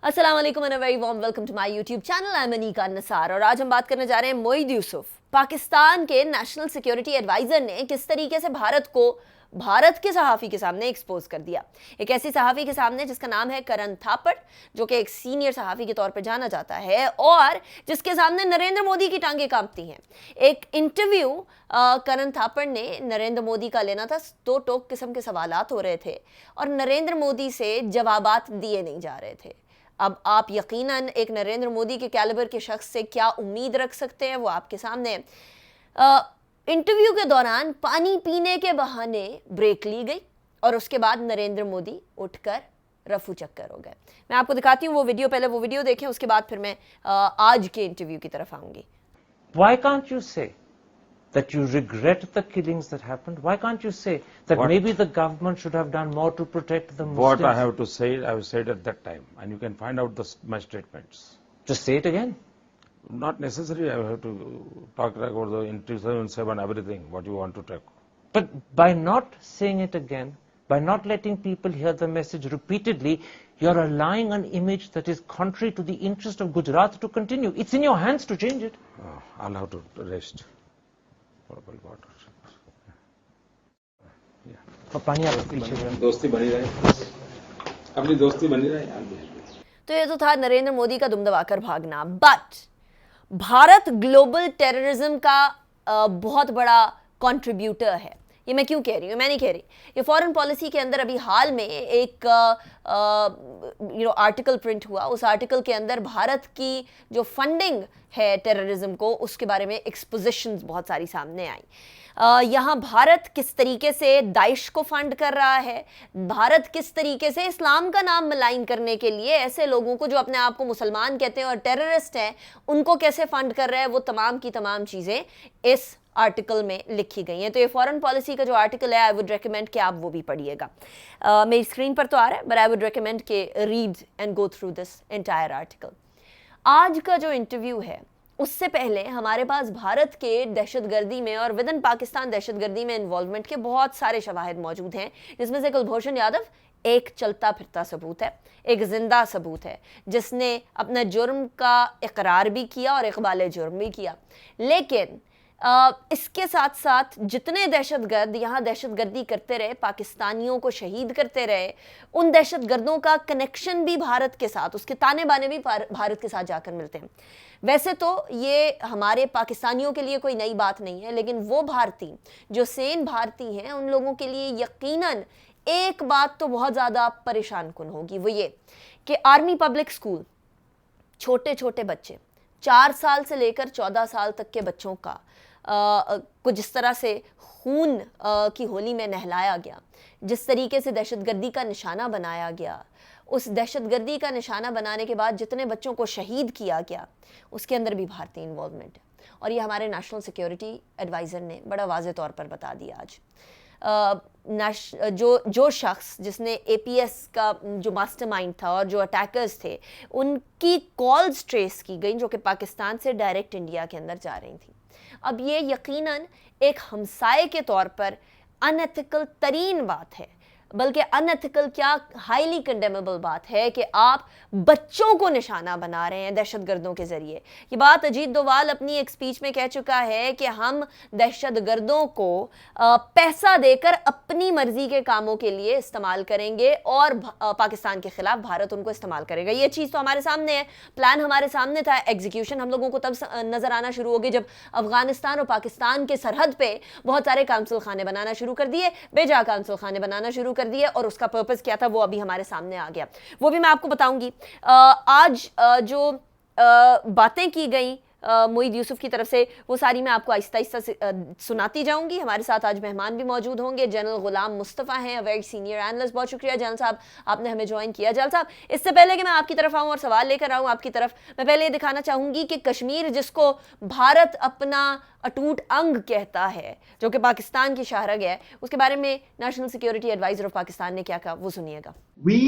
अस्सलाम वालेकुम and very warm welcome to my YouTube channel. I am Anika Nasar और आज हम बात करने जा रहे हैं मोईद यूसुफ। पाकिस्तान के नेशनल सिक्योरिटी एडवाइजर ने किस तरीके से भारत के सहाफ़ी के सामने एक्सपोज कर दिया। एक ऐसी सहाफ़ी के सामने जिसका नाम है करण थापड़, जो कि एक सीनियर सहाफ़ी के तौर पर जाना जाता है और जिसके सामने नरेंद्र मोदी की टांगें कांपती हैं। एक इंटरव्यू करण थापड़ ने नरेंद्र मोदी का लेना था, दो टोक किस्म के सवालात हो रहे थे और नरेंद्र मोदी से जवाबात दिए नहीं जा रहे थे। अब आप यकीनन एक नरेंद्र मोदी के कैलिबर के शख्स से क्या उम्मीद रख सकते हैं, वो आपके सामने। इंटरव्यू के दौरान पानी पीने के बहाने ब्रेक ली गई और उसके बाद नरेंद्र मोदी उठकर रफू चक्कर हो गए। मैं आपको दिखाती हूँ वो वीडियो, पहले वो वीडियो देखें, उसके बाद फिर मैं आज के इंटरव्यू की तरफ आऊंगी। Why can't you say that you regret the killings that happened? Why can't you say that maybe the government should have done more to protect the Muslims? What I have to say, I have said at that time, and you can find out my statements. Just say it again. Not necessary. I have to talk about the in 2007 everything. What you want to talk? But by not saying it again, by not letting people hear the message repeatedly, you're allowing an image that is contrary to the interest of Gujarat to continue. It's in your hands to change it. I'll have to rest. Portable water. दोस्ती बनी रहे, अपनी दोस्ती बनी रहे। तो ये तो था नरेंद्र मोदी का दुम दबाकर भागना। बट भारत ग्लोबल टेररिज्म का बहुत बड़ा कंट्रीब्यूटर है। ये मैं क्यों कह रही हूँ? मैं नहीं कह रही, ये फॉरेन पॉलिसी के अंदर अभी हाल में एक आर्टिकल प्रिंट हुआ। उस आर्टिकल के अंदर भारत की जो फंडिंग है टेररिज्म को, उसके बारे में एक्सपोजिशंस बहुत सारी सामने आई। यहाँ भारत किस तरीके से दाइश को फंड कर रहा है, भारत किस तरीके से इस्लाम का नाम मलाइन करने के लिए ऐसे लोगों को जो अपने आप को मुसलमान कहते हैं और टेररिस्ट हैं, उनको कैसे फंड कर रहा है, वो तमाम की तमाम चीज़ें इस आर्टिकल में लिखी गई हैं। तो ये फॉरेन पॉलिसी का जो आर्टिकल है, आई वुड रेकमेंड कि आप वो भी पढ़िएगा। मेरी स्क्रीन पर तो आ रहा है, बट आई वुड रेकमेंड कि read and go through this entire article. आज का जो इंटरव्यू है, उससे पहले हमारे पास भारत के दहशतगर्दी में और विद इन पाकिस्तान दहशतगर्दी में इन्वॉल्वमेंट के बहुत सारे शवाहिद मौजूद हैं, जिसमें से कुलभूषण यादव एक चलता फिरता सबूत है, एक जिंदा सबूत है, जिसने अपना जुर्म का इकरार भी किया और इकबाल जुर्म भी किया। लेकिन इसके साथ साथ जितने दहशतगर्द यहाँ दहशतगर्दी करते रहे, पाकिस्तानियों को शहीद करते रहे, उन दहशतगर्दों का कनेक्शन भी भारत के साथ, उसके ताने बाने भी भारत के साथ जाकर मिलते हैं। वैसे तो ये हमारे पाकिस्तानियों के लिए कोई नई बात नहीं है, लेकिन वो भारतीय जो सेन भारतीय हैं, उन लोगों के लिए यकीनन एक बात तो बहुत ज़्यादा परेशान कुन होगी। वो ये कि आर्मी पब्लिक स्कूल, छोटे छोटे बच्चे, 4 साल से लेकर 14 साल तक के बच्चों का को जिस तरह से खून की होली में नहलाया गया, जिस तरीके से दहशतगर्दी का निशाना बनाया गया, उस दहशतगर्दी का निशाना बनाने के बाद जितने बच्चों को शहीद किया गया, उसके अंदर भी भारतीय इन्वॉल्वमेंट है। और ये हमारे नेशनल सिक्योरिटी एडवाइज़र ने बड़ा वाज़े तौर पर बता दिया आज। जो शख्स जिसने APS का जो मास्टरमाइंड था और जो अटैकर्स थे, उनकी कॉल्स ट्रेस की गई जो कि पाकिस्तान से डायरेक्ट इंडिया के अंदर जा रही थी। अब ये यकीनन एक हमसाये के तौर पर अनएथिकल तरीन बात है, बल्कि अनएथिकल क्या हाईली कंडेमेबल बात है कि आप बच्चों को निशाना बना रहे हैं दहशतगर्दों के ज़रिए। ये बात अजीत डोवाल अपनी एक स्पीच में कह चुका है कि हम दहशतगर्दों को पैसा देकर अपनी मर्जी के कामों के लिए इस्तेमाल करेंगे और पाकिस्तान के खिलाफ भारत उनको इस्तेमाल करेगा। ये चीज़ तो हमारे सामने है, प्लान हमारे सामने था। एग्जीक्यूशन हम लोगों को तब नज़र आना शुरू हो गई जब अफगानिस्तान और पाकिस्तान के सरहद पे बहुत सारे काउंसिल खाने बनाना शुरू कर दिए, बेजा काउंसिल खाने बनाना शुरू कर दिए, और उसका पर्पस क्या था वो अभी हमारे सामने आ गया। वो भी मैं आपको बताऊंगी। आज जो बातें की गई मोईद यूसुफ की तरफ से, वो सारी मैं आपको आहिस्ता आहिस्ता सुनाती जाऊंगी। हमारे साथ आज मेहमान भी मौजूद होंगे। जनरल गुलाम मुस्तफ़ा हैं, वेरी सीनियर एनालिस्ट। बहुत शुक्रिया जनरल साहब, आपने हमें ज्वाइन किया। जनरल साहब, इससे पहले कि मैं आपकी तरफ आऊँ और सवाल लेकर आऊँ आपकी तरफ, मैं पहले ये दिखाना चाहूँगी कि कश्मीर, जिसको भारत अपना अटूट अंग कहता है, जो कि पाकिस्तान की शाहरग है, उसके बारे में national security adviser of Pakistan ने क्या कहा, वो सुनिएगा। We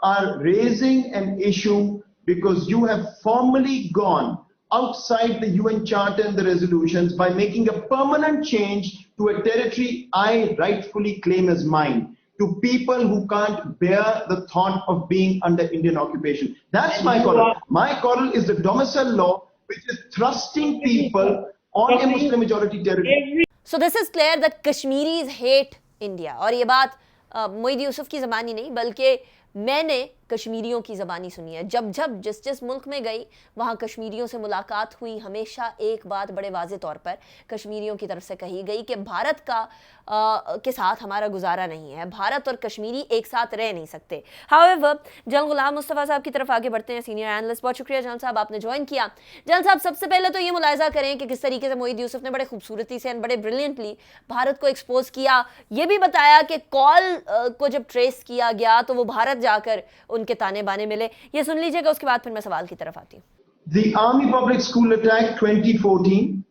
are raising an issue because you have formally gone outside the UN Charter and the resolutions by making a permanent change to a territory I rightfully claim as mine. to people who can't bear the thought of being under Indian occupation. That's my quarrel. My quarrel is the domicile law, which is thrusting people on a Muslim majority territory. So this is clear that Kashmiris hate India. और ये बात मोईद यूसुफ की ज़बानी नहीं बल्कि मैंने कश्मीरियों की ज़बानी सुनी है. जब जब जिस मुल्क में गई वहाँ कश्मीरियों से मुलाकात हुई, हमेशा एक बात बड़े वाज़े तौर पर कश्मीरियों की तरफ से कही गई कि भारत के साथ हमारा गुजारा नहीं है, भारत और कश्मीरी एक साथ रह नहीं सकते. हाउएवर जनरल गुलाम मुस्तफ़ा साहब की तरफ आगे बढ़ते हैं, सीनियर एनालिस्ट. बहुत शुक्रिया जनरल साहब, आपने ज्वाइन किया. जनरल साहब, सबसे पहले तो ये मुलाहिज़ा करें कि किस तरीके से मोईद यूसुफ ने बड़े खूबसूरती से बड़े ब्रिलियंटली भारत को एक्सपोज किया. ये भी बताया कि कॉल को जब ट्रेस किया गया तो वो भारत जाकर उनके ताने बाने मिले. ये सुन लीजिएगा, उसके बाद फिर मैं सवाल की तरफ आती हूँ. The Army Public School Attack 2014,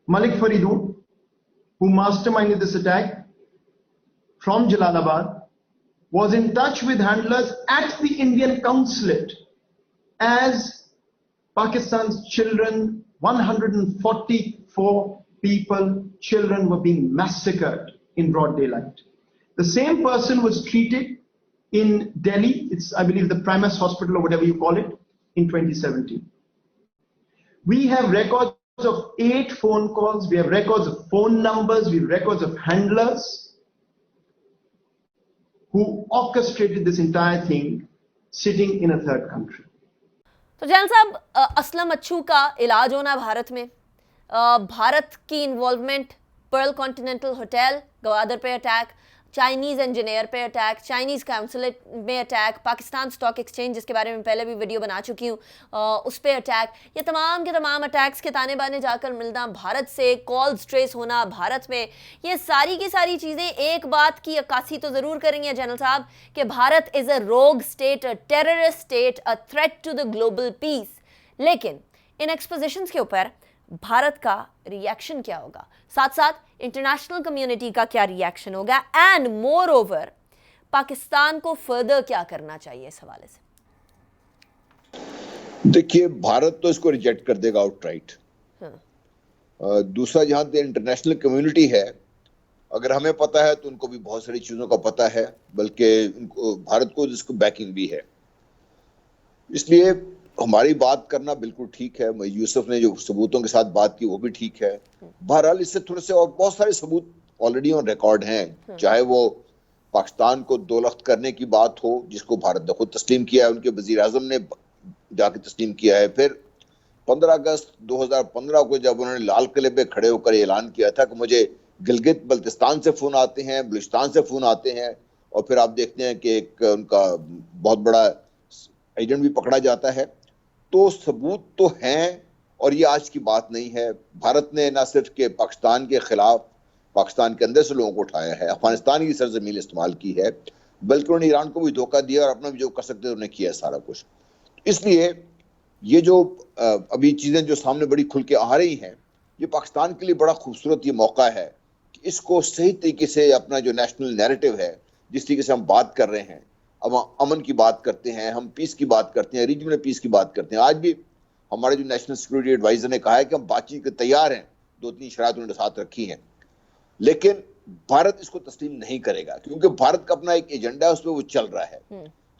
Malik Faridoon, who masterminded this attack from Jalalabad, was in touch with handlers at the Indian consulate as Pakistan's children, 144 people, children were being massacred in broad daylight. The same person was treated in Delhi, it's I believe the Primus Hospital or whatever you call it, in 2017. We have records of 8 phone calls, we have records of phone numbers, we have records of handlers who orchestrated this entire thing sitting in a third country. तो general साहब, असलम अच्छू का इलाज होना भारत में, भारत की involvement, Perl continental hotel Gwadar पे attack, Chinese engineer पे अटैक, चाइनीज़ काउंसलेट में अटैक, पाकिस्तान स्टॉक एक्सचेंज जिसके बारे में पहले भी वीडियो बना चुकी हूँ उस पे अटैक, ये तमाम के तमाम अटैक्स के ताने बाने जाकर मिलना भारत से, कॉल्स ट्रेस होना भारत में, ये सारी की सारी चीज़ें एक बात की अक्कासी तो ज़रूर करेंगे जनरल साहब कि Bharat is a rogue state, a terrorist state, a threat to the global peace. लेकिन इन एक्सपोजिशंस के ऊपर भारत का रिएक्शन क्या होगा, साथ साथ इंटरनेशनल कम्युनिटी का क्या रिएक्शन होगा, एंड मोर ओवर पाकिस्तान को फर्दर क्या करना चाहिए इस हवाले से? देखिए, भारत तो इसको रिजेक्ट कर देगा आउटराइट. दूसरा, जहां तक इंटरनेशनल कम्युनिटी है, अगर हमें पता है तो उनको भी बहुत सारी चीजों का पता है, बल्कि उनको भारत को जिसको बैकिंग भी है. इसलिए हमारी बात करना बिल्कुल ठीक है. यूसुफ ने जो सबूतों के साथ बात की वो भी ठीक है. बहरहाल इससे थोड़े से और बहुत सारे सबूत ऑलरेडी ऑन रिकॉर्ड हैं, चाहे वो पाकिस्तान को दोलख्त करने की बात हो जिसको भारत ने खुद तस्लीम किया है, उनके वजीर आजम ने जाके तस्लीम किया है. फिर 15 अगस्त 2015 को जब उन्होंने लाल किले पे खड़े होकर ऐलान किया था कि मुझे गिलगित बल्तिस्तान से फोन आते हैं, बलूचिस्तान से फोन आते हैं, और फिर आप देखते हैं कि एक उनका बहुत बड़ा एजेंट भी पकड़ा जाता है. तो सबूत तो हैं और ये आज की बात नहीं है. भारत ने न सिर्फ के पाकिस्तान के खिलाफ पाकिस्तान के अंदर से लोगों को उठाया है, अफगानिस्तान की सरजमीन इस्तेमाल की है, बल्कि उन्होंने ईरान को भी धोखा दिया और अपना भी जो कर सकते थे उन्होंने किया है सारा कुछ. इसलिए ये जो अभी चीज़ें जो सामने बड़ी खुल के आ रही हैं, ये पाकिस्तान के लिए बड़ा खूबसूरत ये मौका है कि इसको सही तरीके से अपना जो नेशनल नैरेटिव है, जिस तरीके से हम बात कर रहे हैं, अब अमन की बात करते हैं, हम पीस की बात करते हैं, रीजनल पीस की बात करते हैं. आज भी हमारे जो नेशनल सिक्योरिटी एडवाइजर ने कहा है कि हम बातचीत के तैयार हैं, 2-3 शरात उन्होंने साथ रखी हैं, लेकिन भारत इसको तस्लीम नहीं करेगा क्योंकि भारत का अपना एक एजेंडा है, उस पर वो चल रहा है.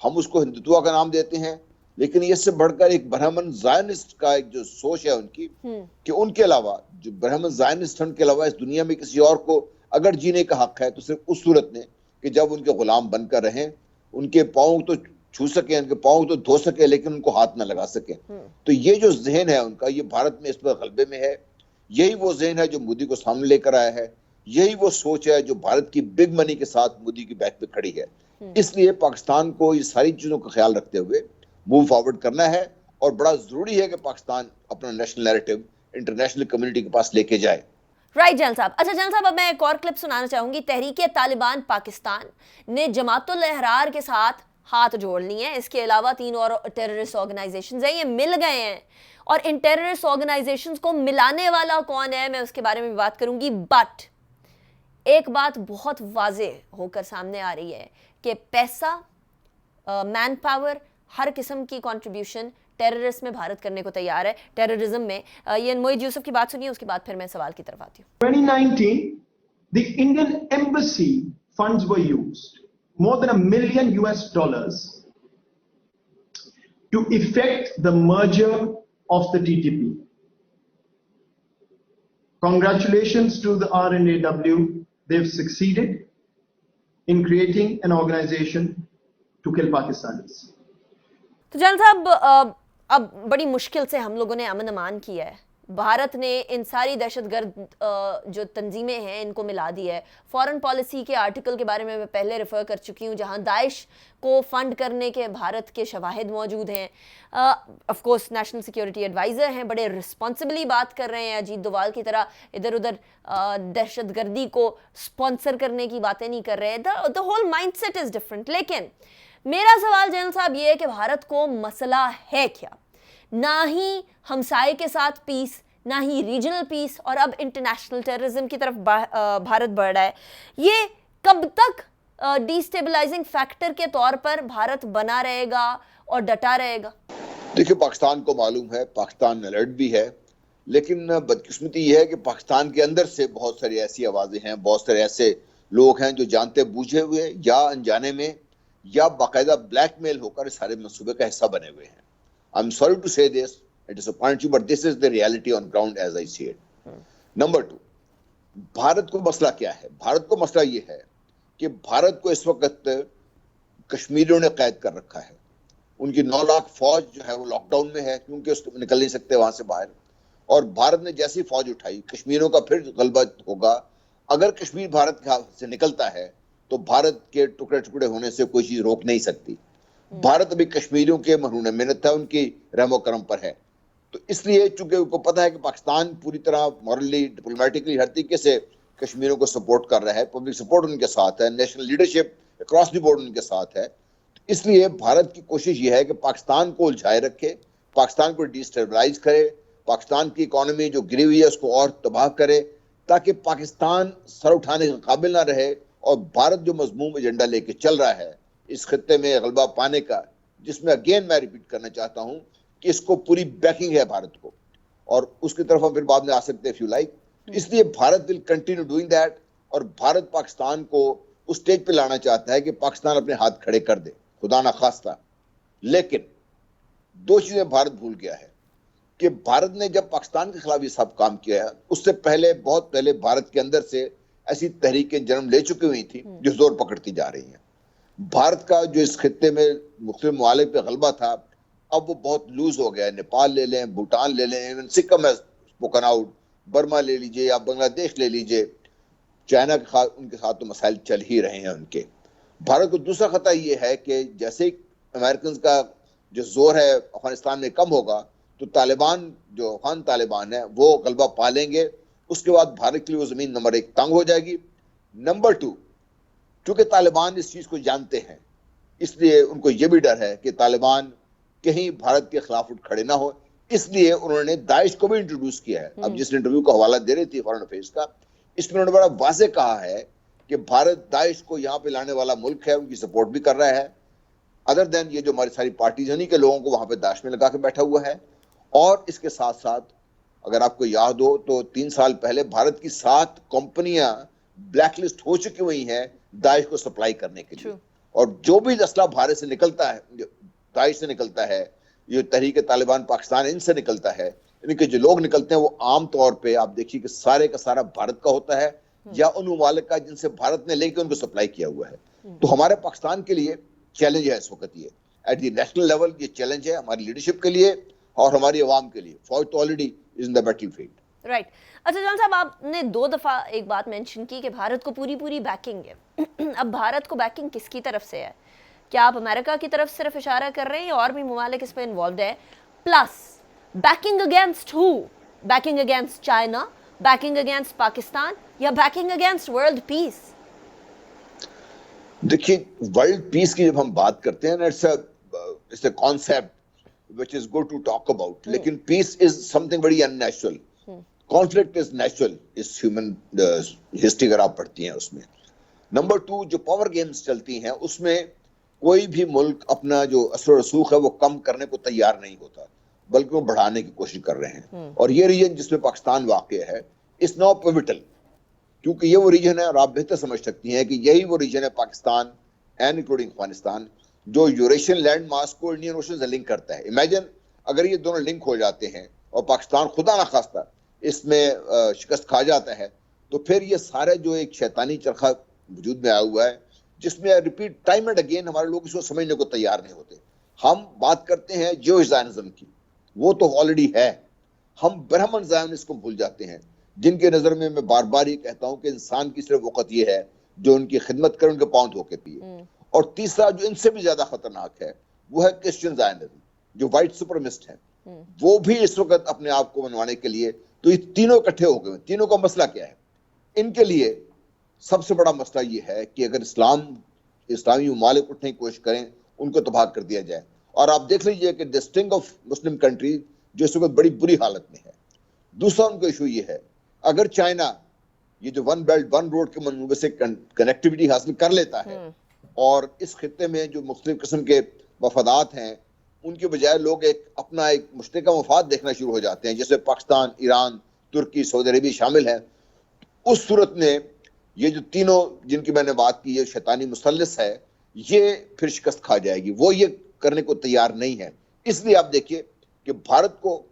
हम उसको हिंदुत्व का नाम देते हैं, लेकिन इससे बढ़कर एक ब्राह्मण ज़ायनिस्ट का एक जो सोच है उनकी कि उनके अलावा जो ब्राह्मण ज़ायनिस्ट हैं, उनके अलावा इस दुनिया में किसी और को अगर जीने का हक है तो सिर्फ उस सूरत में कि जब उनके गुलाम बनकर रहें, उनके पाँव तो छू सके, उनके पाँव तो धो सके, लेकिन उनको हाथ न लगा सके. तो ये जो जहन है उनका, ये भारत में इस पर गलबे में है. यही वो जहन है जो मोदी को सामने लेकर आया है, यही वो सोच है जो भारत की बिग मनी के साथ मोदी की बैक पे खड़ी है. इसलिए पाकिस्तान को ये सारी चीजों का ख्याल रखते हुए मूव फॉरवर्ड करना है, और बड़ा जरूरी है कि पाकिस्तान अपना नेशनल नैरेटिव इंटरनेशनल कम्युनिटी के पास लेके जाए. राइट जनरल साहब. अच्छा जनरल साहब, अब मैं एक और क्लिप सुनाना चाहूंगी. तहरीके तालिबान पाकिस्तान ने जमातुल अहरार के साथ हाथ जोड़ लिए हैं. इसके अलावा 3 और टेररिस्ट ऑर्गेनाइजेशंस हैं, ये मिल गए हैं, और इन टेररिस्ट ऑर्गेनाइजेशंस को मिलाने वाला कौन है मैं उसके बारे में भी बात करूंगी. बट एक बात बहुत वाजे होकर सामने आ रही है कि पैसा, मैन पावर, हर किस्म की कंट्रीब्यूशन टेररिस्ट में भारत करने को तैयार है, टेररिज्म में. ये मोईद यूसुफ की बात सुनिए, उसके बाद फिर मैं सवाल की तरफ आती हूँ. 2019, the Indian embassy funds were used, more than $1 million to effect the merger of the TTP. Congratulations to the RNAW. They've succeeded in creating an organization to kill Pakistanis. तो जान साहब, अब बड़ी मुश्किल से हम लोगों ने अमन अमान किया है. भारत ने इन सारी दहशतगर्द जो तंजीमें हैं इनको मिला दिया है. फॉरेन पॉलिसी के आर्टिकल के बारे में मैं पहले रेफर कर चुकी हूँ, जहाँ दाइश को फंड करने के भारत के शवाहिद मौजूद हैं. Of course national security adviser हैं, बड़े रिस्पॉन्सिबली बात कर रहे हैं, अजीत डोवाल की तरह इधर उधर दहशतगर्दी को स्पॉन्सर करने की बातें नहीं कर रहे. The whole mindset is different. लेकिन मेरा सवाल जनरल साहब ये है कि भारत को मसला है क्या? ना ही हमसाये के साथ पीस, ना ही रीजनल पीस, और अब इंटरनेशनल टेररिज्म की तरफ भारत बढ़ रहा है. ये कब तक डिस्टेबलाइजिंग फैक्टर के तौर पर भारत बना रहेगा और डटा रहेगा? देखिए, पाकिस्तान को मालूम है, पाकिस्तान अलर्ट भी है, लेकिन बदकिस्मती ये है कि पाकिस्तान के अंदर से बहुत सारी ऐसी आवाजें हैं, बहुत सारे ऐसे लोग हैं जो जानते बूझे हुए या अनजाने में या बाकायदा ब्लैकमेल होकर सारे मंसूबे का हिस्सा बने हुए हैं. I'm sorry to say this, it disappoints you, but this is the reality on ground as I see it. Number 2, Bharat को मसला क्या है? भारत को मसला ये है कि भारत को इस वक्त कश्मीरियों ने कैद कर रखा है. उनकी 9 लाख फौज जो है वो लॉकडाउन में है, क्योंकि उसको निकल नहीं सकते वहां से बाहर. और भारत ने जैसी फौज उठाई, कश्मीरियों का फिर गलबा होगा. अगर कश्मीर भारत के हाथ से निकलता है तो भारत के टुकड़े टुकड़े होने से कोई चीज रोक नहीं सकती. भारत अभी कश्मीरियों के मरहून मिन्नत है, उनकी रहमो करम पर है. तो इसलिए चूंकि उनको पता है कि पाकिस्तान पूरी तरह मॉरली, डिप्लोमेटिकली हर तरीके से कश्मीरियों को सपोर्ट कर रहा है, पब्लिक सपोर्ट उनके साथ है, national leadership across the board उनके साथ है. इसलिए भारत की कोशिश ये है कि पाकिस्तान को उलझाए रखे, पाकिस्तान को डिस्टेबलाइज करे, पाकिस्तान की इकोनॉमी जो गिरी हुई है उसको और तबाह करे, ताकि पाकिस्तान सर उठाने के काबिल ना रहे. और भारत जो मजमूम एजेंडा लेके चल रहा है इस खत्ते में गलबा पाने का, जिसमें अगेन मैं रिपीट करना चाहता हूं कि इसको पूरी बैकिंग है भारत को, और उसकी तरफ हम फिर बाद में आ सकते हैं इफ यू लाइक. इसलिए Bharat will continue doing that, और भारत पाकिस्तान को उस स्टेज पे लाना चाहता है कि पाकिस्तान अपने हाथ खड़े कर दे, खुदा ना खास्ता. लेकिन 2 चीजें भारत भूल गया है कि भारत ने जब पाकिस्तान के खिलाफ ये सब काम किया है, उससे पहले, बहुत पहले भारत के अंदर से ऐसी तहरीकें जन्म ले चुकी हुई थी जो जोर पकड़ती जा रही हैं. भारत का जो इस खित्ते में मुख्तलिफ ममालिक पे गलबा था, अब वो बहुत लूज हो गया है. नेपाल ले लें, भूटान ले लें, इवन सिक्किम है स्पोकन आउट, बर्मा ले लीजिए, या बांग्लादेश ले लीजिए, चाइना के साथ उनके साथ तो मसाइल चल ही रहे हैं उनके. भारत को दूसरा खतरा ये है कि जैसे अमेरिकन का जो जोर है अफगानिस्तान में कम होगा, तो तालिबान, जो अफगान तालिबान है, वो गलबा पा लेंगे. उसके बाद भारत के लिए वो जमीन नंबर 1 तंग हो जाएगी. नंबर 2, क्योंकि तालिबान इस चीज को जानते हैं, इसलिए उनको ये भी डर है कि तालिबान कहीं भारत के खिलाफ उठ खड़े ना हो. इसलिए उन्होंने दाइश को भी इंट्रोड्यूस किया है. अब जिस इंटरव्यू का हवाला दे रही थी फॉरेन अफेयर्स का, इसमें उन्होंने बड़ा वाज़ेह कहा है कि भारत दाइश को यहाँ पे लाने वाला मुल्क है, उनकी सपोर्ट भी कर रहा है. अदर देन ये जो हमारी सारी पार्टीज उन्हीं के लोगों को वहां पे दाइश में लगा के बैठा हुआ है. और इसके साथ साथ अगर आपको याद हो तो 3 साल पहले भारत की 7 कंपनियां ब्लैकलिस्ट हो चुकी हुई हैं दाइश को सप्लाई करने के लिए. और जो भी असला भारत से निकलता है, दाइश से निकलता है, ये तहरीक तालिबान पाकिस्तान इनसे निकलता है, इनके जो लोग निकलते हैं वो आम तौर पे आप देखिए कि सारे का सारा भारत का होता है या उन ममालिक का जिनसे भारत ने लेके उनको सप्लाई किया हुआ है. तो हमारे पाकिस्तान के लिए चैलेंज है इस वक्त, ये एट द नेशनल लेवल ये चैलेंज है हमारी लीडरशिप के लिए और हमारी आवाम के लिए. फौज तो already is in the battlefield. Right. अच्छा जान साहब, आपने 2 दफा एक बात मेंशन की कि भारत को पूरी बैकिंग है. अब भारत को बैकिंग किसकी तरफ से है? क्या आप अमेरिका की तरफ सिर्फ इशारा कर रहे हैं या और भी ममालिक इस पे इन्वॉल्व है? Plus backing against who? Backing against China, backing against Pakistan, या बैकिंग अगेंस्ट वर्ल्ड पीस? देखिए, वर्ल्ड पीस की जब हम बात करते हैं ना, it's a concept which is good to talk about, लेकिन peace is something very unnatural. Conflict is natural, इस ह्यूमन हिस्ट्री अगर आप पढ़ती हैं उसमें. नंबर 2, जो पावर गेम्स चलती हैं उसमें कोई भी मुल्क अपना जो असर रसूख है वो कम करने को तैयार नहीं होता, बल्कि वो बढ़ाने की कोशिश कर रहे हैं. और ये रीजन जिसमें पाकिस्तान वाक़ है, इट्स नाउ पिवटल. क्योंकि ये वो रीजन है, और आप बेहतर समझ सकती हैं कि यही वो रीजन है पाकिस्तान एंड इंक्लूडिंग अफगानिस्तान जो यूरेशियन लैंड मास को इंडियन ओशन से लिंक करता है. इमेजिन अगर ये दोनों लिंक हो जाते हैं और पाकिस्तान खुदा ना खास्ता इसमें शिकस्त खा जाता है, तो फिर ये सारे जो एक शैतानी चरखा वजूद में आया हुआ है, जिसमें रिपीट टाइम एंड अगेन हमारे लोग इसको समझने को तैयार नहीं होते. हम बात करते हैं जियो ज़ायनिज़्म की, वो तो ऑलरेडी है. हम ब्राह्मण ज़ायनिस्ट को भूल जाते हैं, जिनके नज़र में मैं बार बार ये कहता हूँ कि इंसान की सिर्फ वक़्त ये है जो उनकी खिदमत करे, उनके पाँव धो के पिए. और तीसरा जो इनसे भी ज्यादा खतरनाक है वो है क्रिश्चियन ज़ायनिज़्म, जो वाइट सुपरमिस्ट है. वो भी इस वक्त अपने आप को मनवाने के लिए, तो ये तीनों इकट्ठे हो गए. तीनों का मसला क्या है? इनके लिए सबसे बड़ा मसला ये है कि अगर इस्लामी ममालिक उठने की कोशिश करें, उनको तबाह कर दिया जाए. और आप देख लीजिए कि the string of Muslim country जो इस वक्त बड़ी बुरी हालत में है. दूसरा उनका इशू ये है, अगर चाइना ये जो वन बेल्ट वन रोड के मनसूबे से कनेक्टिविटी हासिल कर लेता है और इस खित्ते में जो मुख्तलिफ किस्म के मफादात हैं उनके बजाय लोग अपना एक मुश्तरका मफाद देखना शुरू हो जाते हैं, जैसे पाकिस्तान, ईरान, तुर्की, सऊदी अरबिया शामिल है, उस सूरत में ये जो तीनों जिनकी मैंने बात की, ये शैतानी मुसल्लस है, ये फिर शिकस्त खा जाएगी. वो ये करने को तैयार नहीं है. इसलिए आप देखिए कि भारत को,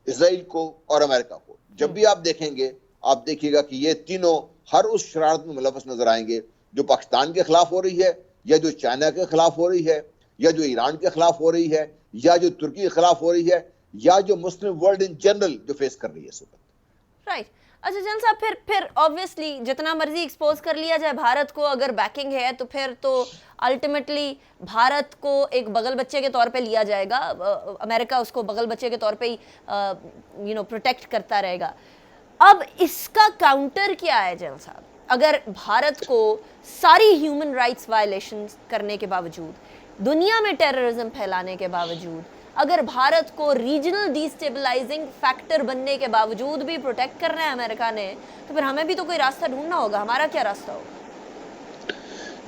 इजराइल को और अमेरिका को जब भी आप देखेंगे, आप देखिएगा कि ये तीनों हर उस शरारत में मुलव्वस नजर आएंगे जो पाकिस्तान के खिलाफ हो रही है, या जो चाइना के खिलाफ हो रही है, या जो ईरान के खिलाफ हो रही है, या जो तुर्की के खिलाफ हो रही है, या जो मुस्लिम वर्ल्ड इन जनरल जो फेस कर रही है इस वक्त. राइट. अच्छा जन साहब, फिर ऑब्वियसली जितना मर्जी एक्सपोज कर लिया जाए भारत को, अगर बैकिंग है तो फिर तो अल्टीमेटली भारत को एक बगल बच्चे के तौर पे लिया जाएगा. अमेरिका उसको बगल बच्चे के तौर पे ही प्रोटेक्ट करता रहेगा. अब इसका काउंटर क्या है जन साहब? अगर भारत को सारी ह्यूमन राइट्स वायलेशंस करने के बावजूद, दुनिया में टेररिज्म फैलाने के बावजूद, अगर भारत को रीजनल डिस्टेबलाइजिंग फैक्टर बनने के बावजूद भी प्रोटेक्ट करना है अमेरिका ने, तो फिर हमें भी तो कोई रास्ता ढूंढना होगा. हमारा क्या रास्ता होगा?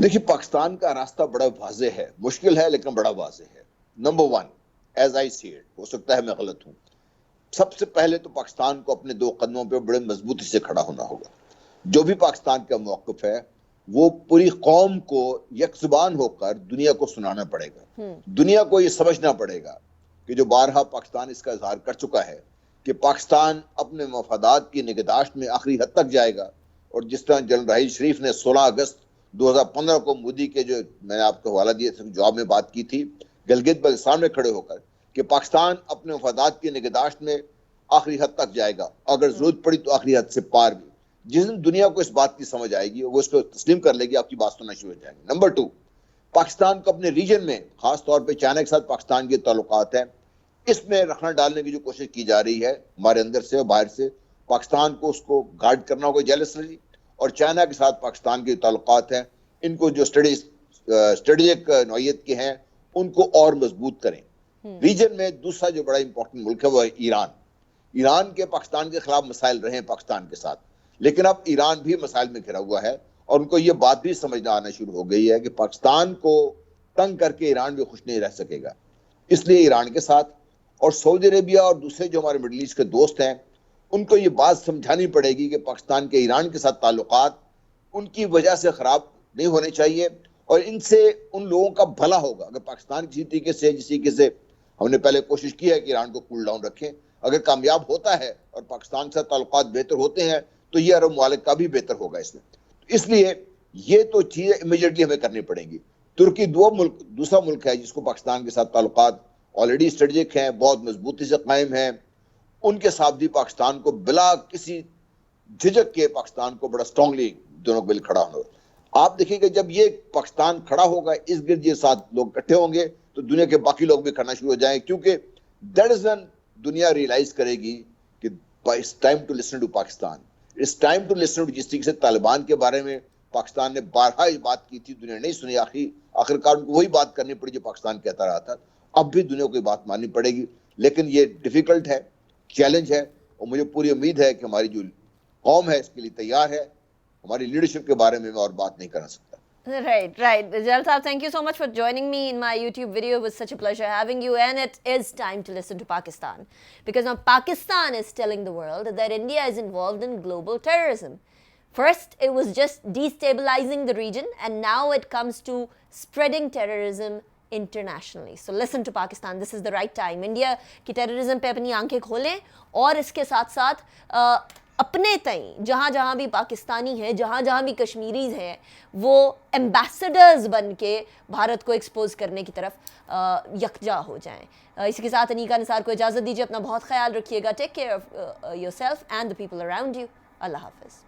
देखिए, पाकिस्तान का रास्ता बड़ा वाज़ेह है, मुश्किल है लेकिन बड़ा वाज़ेह है. Number one, as I see it, हो सकता है मैं गलत हूं, सबसे पहले तो पाकिस्तान को अपने दो कदमों पे बड़े मजबूती से खड़ा होना होगा. जो भी पाकिस्तान का मौक़िफ़ है वो पूरी कौम को यकजुबान होकर दुनिया को सुनाना पड़ेगा. दुनिया को ये समझना पड़ेगा कि जो बारहा पाकिस्तान इसका इजहार कर चुका है कि पाकिस्तान अपने मफादात की निगहदाश्त में आखिरी हद तक जाएगा. और जिस तरह जनरल राहील शरीफ ने 16 अगस्त 2015 को मोदी के जो मैंने आपको हवाला दिया था जवाब में बात की थी, गिलगित बल्तिस्तान में खड़े होकर, कि पाकिस्तान अपने मफादात की निगहदाश्त में आखिरी हद तक जाएगा, अगर जरूरत पड़ी तो आखिरी हद से पार भी. जिस दिन दुनिया को इस बात की समझ आएगी वो इसको तस्लीम कर लेगी, आपकी बात सुनना शुरू हो जाएगी. नंबर टू, पाकिस्तान को अपने रीजन में, खास तौर पे चाइना के साथ पाकिस्तान के ताल्लुकात हैं, इसमें रखना डालने की जो कोशिश की जा रही है हमारे अंदर से और बाहर से, पाकिस्तान को उसको गार्ड करना होगा जेलसली. और चाइना के साथ पाकिस्तान के ताल्लुकात हैं, इनको जो स्ट्रेटेजिक नौयत के हैं उनको और मजबूत करें. रीजन में दूसरा जो बड़ा इंपॉर्टेंट मुल्क है वो है ईरान. ईरान के पाकिस्तान के खिलाफ मसाइल रहे हैं पाकिस्तान के साथ, लेकिन अब ईरान भी मसाइल में घिरा हुआ है और उनको ये बात भी समझना आना शुरू हो गई है कि पाकिस्तान को तंग करके ईरान भी खुश नहीं रह सकेगा. इसलिए ईरान के साथ और सऊदी अरेबिया और दूसरे जो हमारे मिडल ईस्ट के दोस्त हैं उनको ये बात समझानी पड़ेगी कि पाकिस्तान के ईरान के साथ ताल्लुकात उनकी वजह से खराब नहीं होने चाहिए और इनसे उन लोगों का भला होगा. अगर पाकिस्तान किसी तरीके से हमने पहले कोशिश की है कि ईरान को कूल डाउन रखें, अगर कामयाब होता है और पाकिस्तान के साथ ताल्लुकात बेहतर होते हैं तो ये अरब मुमालिक का भी बेहतर होगा इसमें. इसलिए ये तो चीजें इमीडिएटली हमें करनी पड़ेंगी. तुर्की दूसरा मुल्क है जिसको पाकिस्तान के साथ ताल्लुकात ऑलरेडी स्ट्रेटेजिक हैं, बहुत मजबूती से कायम हैं. उनके साथ भी पाकिस्तान को बिला किसी झिझक के पाकिस्तान को बड़ा स्ट्रांगली दोनों को खड़ा होना. आप देखिएगा जब ये पाकिस्तान खड़ा होगा, इस गिर्द ये साथ लोग इकट्ठे होंगे तो दुनिया के बाकी लोग भी करना शुरू हो जाएंगे, क्योंकि दैट इज व्हेन दुनिया रियलाइज करेगी कि it's time to listen to Pakistan, it's time to listen to. जिस तरीके से तालिबान के बारे में पाकिस्तान ने बारहा ही बात की थी, दुनिया नहीं सुनी, आखिरकार उनको वही बात करनी पड़ी जो पाकिस्तान कहता रहा था. अब भी दुनिया को ये बात माननी पड़ेगी, लेकिन ये डिफिकल्ट है, चैलेंज है, और मुझे पूरी उम्मीद है कि हमारी जो कौम है इसके लिए तैयार है. हमारी लीडरशिप के बारे में मैं और बात नहीं करना सकता. Right. Jalal Saab, thank you so much for joining me in my YouTube video. It was such a pleasure having you, and it is time to listen to Pakistan, because now Pakistan is telling the world that India is involved in global terrorism. First, it was just destabilizing the region, and now it comes to spreading terrorism internationally. So listen to Pakistan, this is the right time. India की terrorism पे अपनी आंखें खोलें और इसके साथ साथ अपने तई जहाँ जहाँ भी पाकिस्तानी हैं, जहाँ जहाँ भी कश्मीरीज हैं, वो एम्बेसडर्स बन के भारत को एक्सपोज करने की तरफ यकजा हो जाएं। इसी के साथ अनीका निसार को इजाज़त दीजिए। अपना बहुत ख्याल रखिएगा। Take care of yourself and the people around you. Allah हाफिज़।